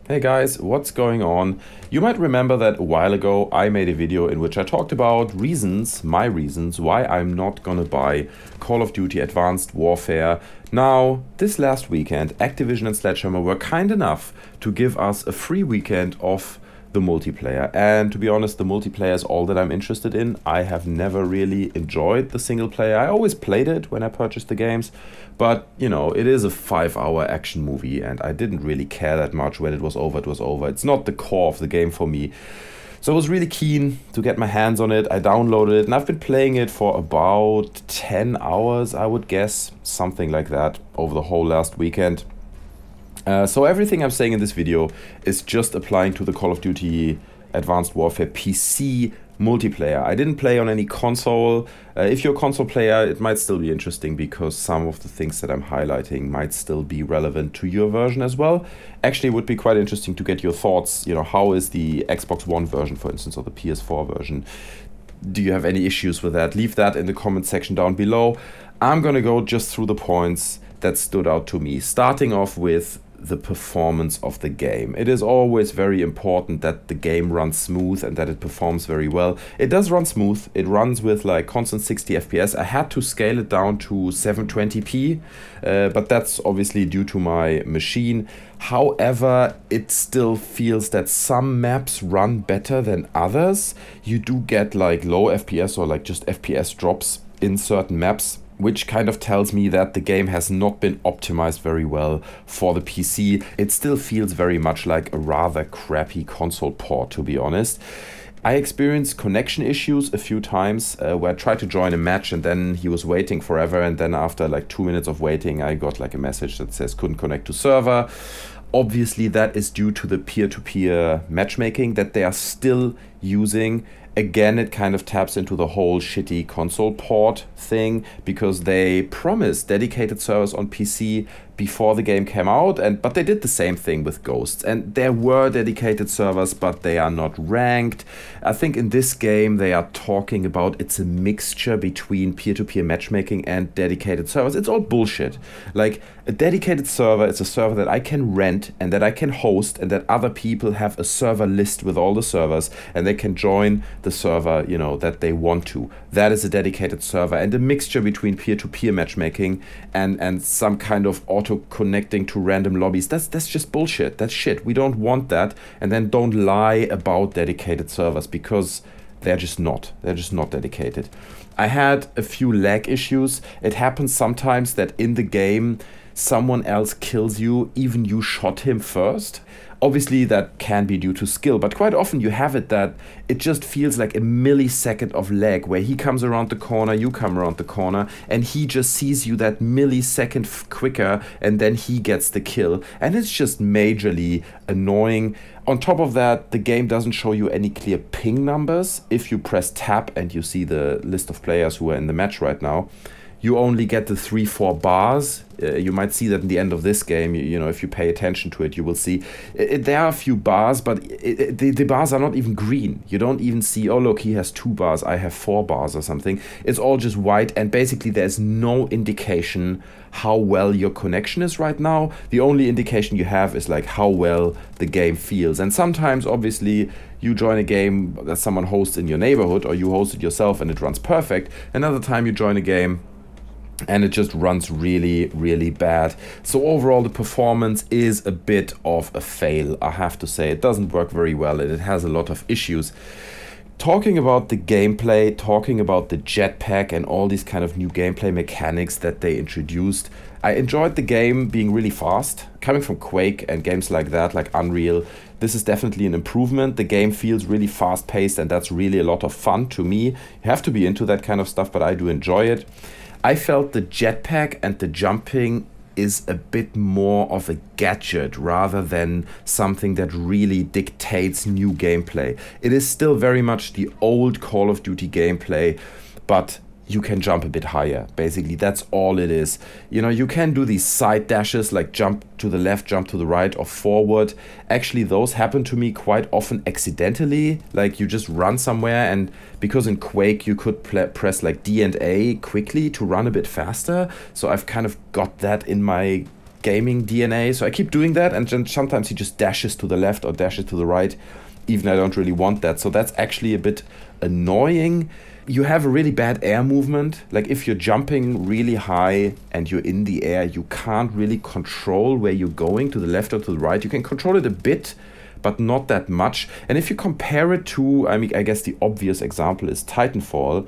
Hey guys, what's going on? You might remember that a while ago I made a video in which I talked about my reasons why I'm not gonna buy Call of Duty Advanced Warfare. Now, this last weekend, Activision and Sledgehammer were kind enough to give us a free weekend of the multiplayer. And to be honest, the multiplayer is all that I'm interested in. I have never really enjoyed the single player. I always played it when I purchased the games, but it is a 5 hour action movie, and I didn't really care that much. When it was over, it was over. It's not the core of the game for me. So I was really keen to get my hands on it. I downloaded it, and I've been playing it for about 10 hours, I would guess, something like that, over the whole last weekend. So everything I'm saying in this video is just applying to the Call of Duty Advanced Warfare PC multiplayer. I didn't play on any console. If you're a console player, it might still be interesting because some of the things that I'm highlighting might still be relevant to your version as well. Actually, it would be quite interesting to get your thoughts. How is the Xbox One version, for instance, or the PS4 version? Do you have any issues with that? Leave that in the comment section down below. I'm gonna go just through the points that stood out to me, starting off with the performance of the game. It is always very important that the game runs smooth and that it performs very well. It does run smooth. It runs with like constant 60 FPS. I had to scale it down to 720p, but that's obviously due to my machine. However, it still feels that some maps run better than others. You do get like low FPS or like just FPS drops in certain maps, which kind of tells me that the game has not been optimized very well for the PC. It still feels very much like a rather crappy console port, to be honest. I experienced connection issues a few times where I tried to join a match and then he was waiting forever, and then after like 2 minutes of waiting I got like a message that says couldn't connect to server. Obviously that is due to the peer-to-peer matchmaking that they are still using. Again, it kind of taps into the whole shitty console port thing because they promised dedicated servers on PC before the game came out, but they did the same thing with Ghosts, and there were dedicated servers, but they are not ranked. I think in this game they are talking about it's a mixture between peer-to-peer matchmaking and dedicated servers. It's all bullshit. Like, a dedicated server is a server that I can rent and that I can host, and that other people have a server list with all the servers and they can join the server that they want to. That is a dedicated server, and a mixture between peer-to-peer matchmaking and some kind of auto connecting to random lobbies. That's just bullshit. That's shit. We don't want that. And then don't lie about dedicated servers because they're just not dedicated. I had a few lag issues. It happens sometimes that in the game someone else kills you, even you shot him first. Obviously that can be due to skill, but quite often you have it that it just feels like a millisecond of lag where he comes around the corner, you come around the corner, and he just sees you that millisecond quicker, and then he gets the kill. And it's just majorly annoying. On top of that, the game doesn't show you any clear ping numbers. If you press tab and you see the list of players who are in the match right now, you only get the 3-4 bars. You might see that in the end of this game. If you pay attention to it, you will see there are a few bars, but the bars are not even green. You don't even see, oh look, he has 2 bars, I have 4 bars or something. It's all just white, and basically there's no indication how well your connection is right now. The only indication you have is like how well the game feels. And sometimes, obviously, you join a game that someone hosts in your neighborhood, or you host it yourself and it runs perfect. Another time you join a game and it just runs really, really bad. So overall, the performance is a bit of a fail, I have to say. It doesn't work very well, and it has a lot of issues. Talking about the gameplay, talking about the jetpack and all these kind of new gameplay mechanics that they introduced, I enjoyed the game being really fast. Coming from Quake and games like that, like Unreal, this is definitely an improvement. The game feels really fast-paced, and that's really a lot of fun to me. You have to be into that kind of stuff, but I do enjoy it. I felt the jetpack and the jumping is a bit more of a gadget rather than something that really dictates new gameplay. It is still very much the old Call of Duty gameplay, but you can jump a bit higher. Basically, that's all it is. You can do these side dashes, like jump to the left, jump to the right, or forward. Actually, those happen to me quite often accidentally. Like, you just run somewhere, and because in Quake you could press like D and A quickly to run a bit faster, so I've kind of got that in my gaming DNA. So I keep doing that, and then sometimes he just dashes to the left or dashes to the right, even I don't really want that. So that's actually a bit annoying. You have a really bad air movement. Like if you're jumping really high and you're in the air, you can't really control where you're going, to the left or to the right. You can control it a bit, but not that much. And if you compare it to, I mean, I guess the obvious example is Titanfall.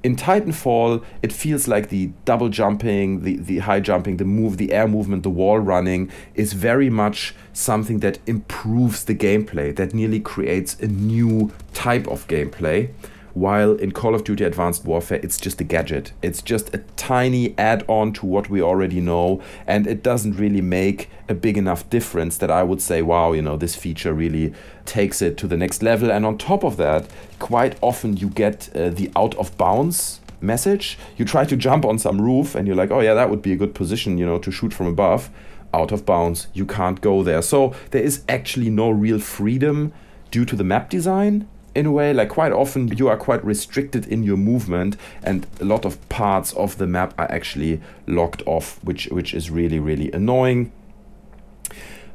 In Titanfall, it feels like the double jumping, the high jumping, the air movement, the wall running is very much something that improves the gameplay, that nearly creates a new type of gameplay. While in Call of Duty Advanced Warfare, it's just a gadget. It's just a tiny add-on to what we already know, and it doesn't really make a big enough difference that I would say, wow, you know, this feature really takes it to the next level. And on top of that, quite often you get the out of bounds message. You try to jump on some roof and you're like, oh yeah, that would be a good position, you know, to shoot from above. Out of bounds, you can't go there. So there is actually no real freedom due to the map design. In a way, like quite often you are quite restricted in your movement, and a lot of parts of the map are actually locked off, which is really, really annoying.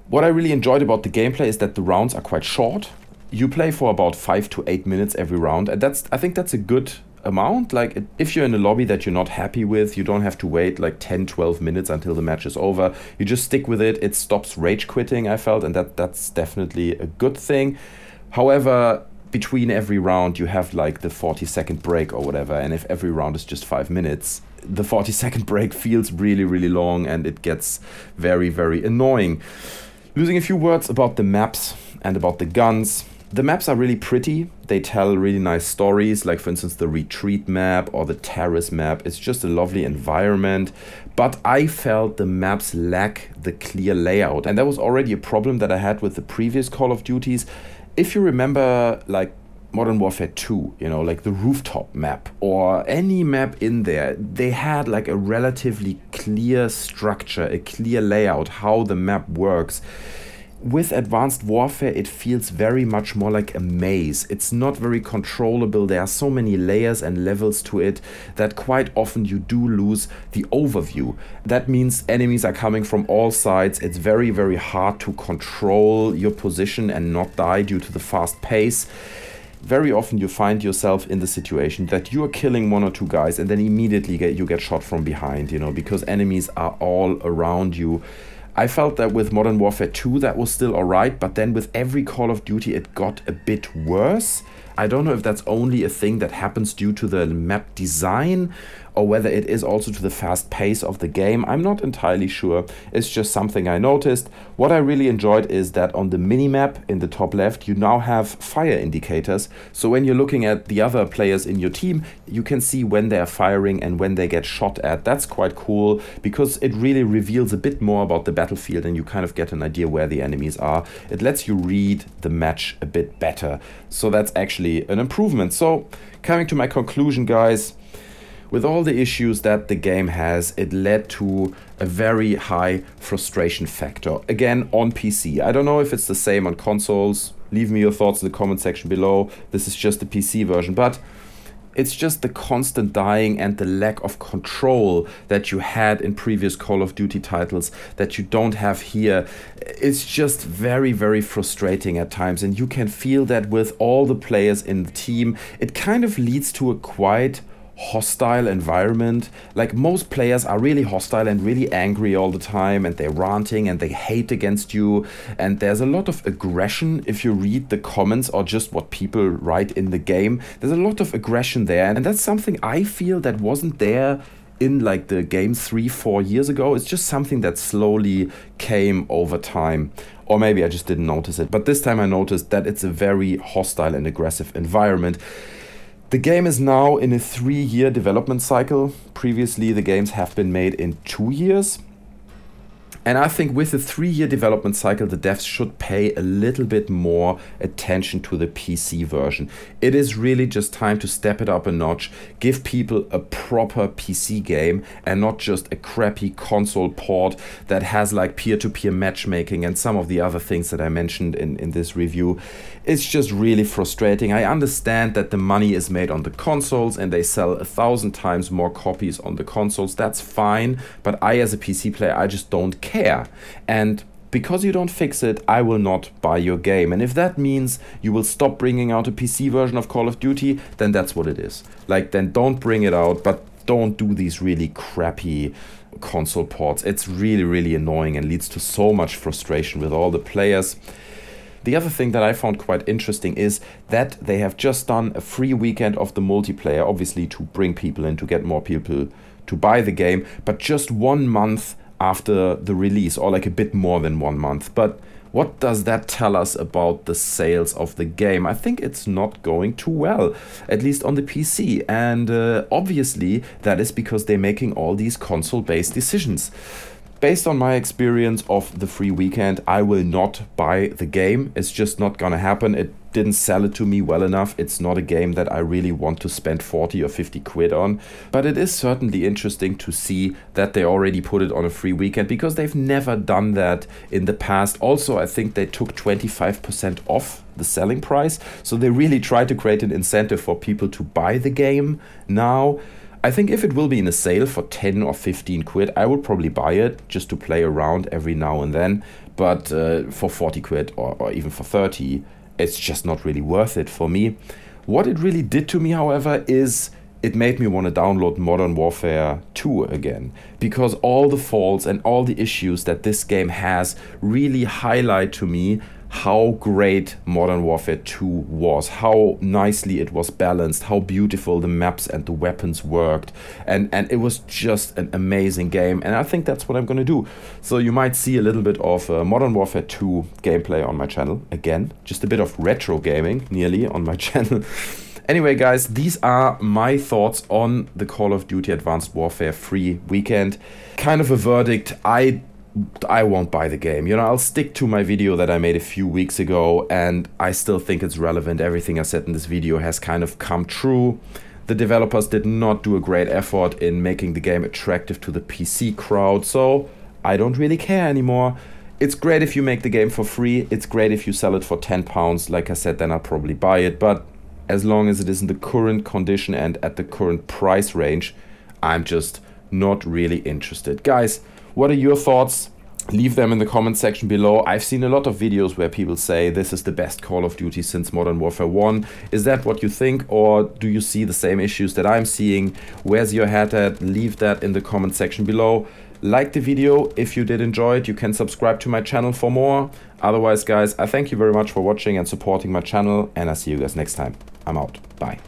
What I really enjoyed about the gameplay is that the rounds are quite short. You play for about 5 to 8 minutes every round, and I think that's a good amount. Like if you're in a lobby that you're not happy with, you don't have to wait like 10-12 minutes until the match is over. You just stick with it. It stops rage quitting, I felt, and that's definitely a good thing. However, between every round you have like the 40-second break or whatever, and if every round is just 5 minutes, the 40-second break feels really, really long, and it gets very, very annoying. Losing a few words about the maps and about the guns. The maps are really pretty. They tell really nice stories, like for instance the retreat map or the terrace map. It's just a lovely environment, but I felt the maps lack the clear layout, and that was already a problem that I had with the previous Call of Duties. If you remember, like Modern Warfare 2, you know, like the rooftop map or any map in there, they had like a relatively clear structure, a clear layout, how the map works. With Advanced Warfare, it feels very much more like a maze. It's not very controllable. There are so many layers and levels to it that quite often you do lose the overview. That means enemies are coming from all sides. It's very, very hard to control your position and not die due to the fast pace. Very often you find yourself in the situation that you are killing one or two guys and then immediately you get shot from behind, you know, because enemies are all around you. I felt that with Modern Warfare 2 that was still alright, but then with every Call of Duty it got a bit worse. I don't know if that's only a thing that happens due to the map design or whether it is also to the fast pace of the game. I'm not entirely sure. It's just something I noticed. What I really enjoyed is that on the minimap in the top left, you now have fire indicators. So when you're looking at the other players in your team, you can see when they're firing and when they get shot at. That's quite cool because it really reveals a bit more about the battlefield and you kind of get an idea where the enemies are. It lets you read the match a bit better. So that's actually an improvement. So coming to my conclusion, guys, with all the issues that the game has, it led to a very high frustration factor. Again, on PC. I don't know if it's the same on consoles. Leave me your thoughts in the comment section below. This is just the PC version, but it's just the constant dying and the lack of control that you had in previous Call of Duty titles that you don't have here. It's just very, very frustrating at times, and you can feel that with all the players in the team. It kind of leads to a quite hostile environment. Like most players are really hostile and really angry all the time, and they're ranting and they hate against you, and there's a lot of aggression. If you read the comments or just what people write in the game, there's a lot of aggression there, and that's something I feel that wasn't there in like the game 3-4 years ago. It's just something that slowly came over time, or maybe I just didn't notice it, but this time I noticed that it's a very hostile and aggressive environment. The game is now in a 3-year development cycle. Previously, the games have been made in 2 years. And I think with a 3-year development cycle, the devs should pay a little bit more attention to the PC version. It is really just time to step it up a notch, give people a proper PC game and not just a crappy console port that has like peer-to-peer matchmaking and some of the other things that I mentioned in this review. It's just really frustrating. I understand that the money is made on the consoles and they sell 1,000 times more copies on the consoles. That's fine, but I as a PC player, I just don't care care. And because you don't fix it, I will not buy your game. And if that means you will stop bringing out a PC version of Call of Duty, then that's what it is. Like, then don't bring it out, but don't do these really crappy console ports. It's really, really annoying and leads to so much frustration with all the players. The other thing that I found quite interesting is that they have just done a free weekend of the multiplayer, obviously to bring people in, to get more people to buy the game, but just 1 month after the release, or like a bit more than 1 month. But what does that tell us about the sales of the game? I think it's not going too well, at least on the PC. And obviously that is because they're making all these console-based decisions. Based on my experience of the free weekend, I will not buy the game. It's just not gonna happen. It didn't sell it to me well enough. It's not a game that I really want to spend 40 or 50 quid on. But it is certainly interesting to see that they already put it on a free weekend, because they've never done that in the past. Also, I think they took 25% off the selling price. So they really try to create an incentive for people to buy the game now. I think if it will be in a sale for 10 or 15 quid, I would probably buy it just to play around every now and then. But for 40 quid or even for 30, it's just not really worth it for me. What it really did to me, however, is it made me want to download Modern Warfare 2 again. Because all the faults and all the issues that this game has really highlight to me how great Modern Warfare 2 was, how nicely it was balanced, how beautiful the maps and the weapons worked, and it was just an amazing game, and I think that's what I'm gonna do. So you might see a little bit of Modern Warfare 2 gameplay on my channel, again, just a bit of retro gaming, nearly, on my channel. Anyway, guys, these are my thoughts on the Call of Duty Advanced Warfare free weekend. Kind of a verdict, I won't buy the game. You know, I'll stick to my video that I made a few weeks ago, and I still think it's relevant. Everything I said in this video has kind of come true. The developers did not do a great effort in making the game attractive to the PC crowd, so I don't really care anymore. It's great if you make the game for free. It's great if you sell it for £10. Like I said, then I'll probably buy it. But as long as it is in the current condition and at the current price range, I'm just not really interested. Guys, what are your thoughts? Leave them in the comment section below. I've seen a lot of videos where people say this is the best Call of Duty since Modern Warfare 1. Is that what you think, or do you see the same issues that I'm seeing? Where's your head at? Leave that in the comment section below. Like the video if you did enjoy it. You can subscribe to my channel for more. Otherwise, guys, I thank you very much for watching and supporting my channel, and I see you guys next time. I'm out. Bye.